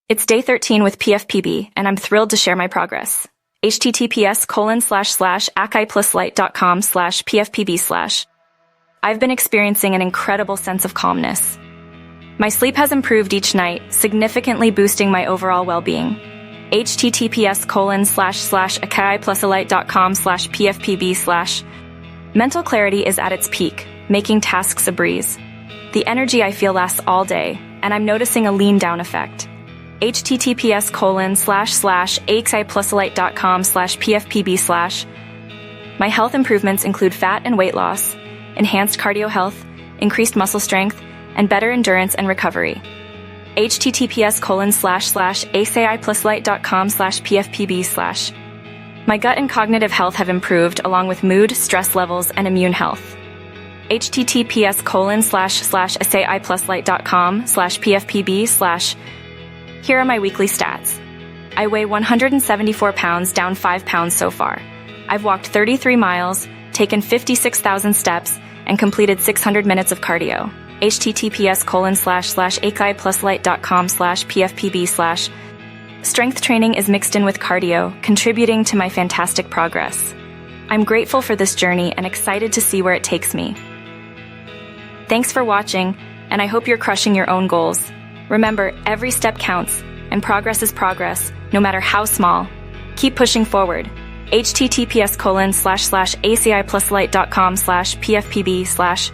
It's day 13 with PFPB, and I'm thrilled to share my progress. https://acipluslight.com/PFPB/. I've been experiencing an incredible sense of calmness. My sleep has improved each night, significantly boosting my overall well-being. https://acipluslight.com/PFPB/. Mental clarity is at its peak, making tasks a breeze. The energy I feel lasts all day, and I'm noticing a lean-down effect. https://acipluslight.com/PFPB/. My health improvements include fat and weight loss, enhanced cardio health, increased muscle strength, and better endurance and recovery. https://acipluslight.com/PFPB/. My gut and cognitive health have improved, along with mood, stress levels, and immune health. https://acipluslight.com/PFPB/. Here are my weekly stats. I weigh 174 pounds, down 5 pounds so far. I've walked 33 miles, taken 56,000 steps, and completed 600 minutes of cardio. https://acipluslight.com/PFPB/. Strength training is mixed in with cardio, contributing to my fantastic progress. I'm grateful for this journey and excited to see where it takes me. Thanks for watching, and I hope you're crushing your own goals. Remember, every step counts, and progress is progress, no matter how small. Keep pushing forward. https://acipluslight.com/PFPB/.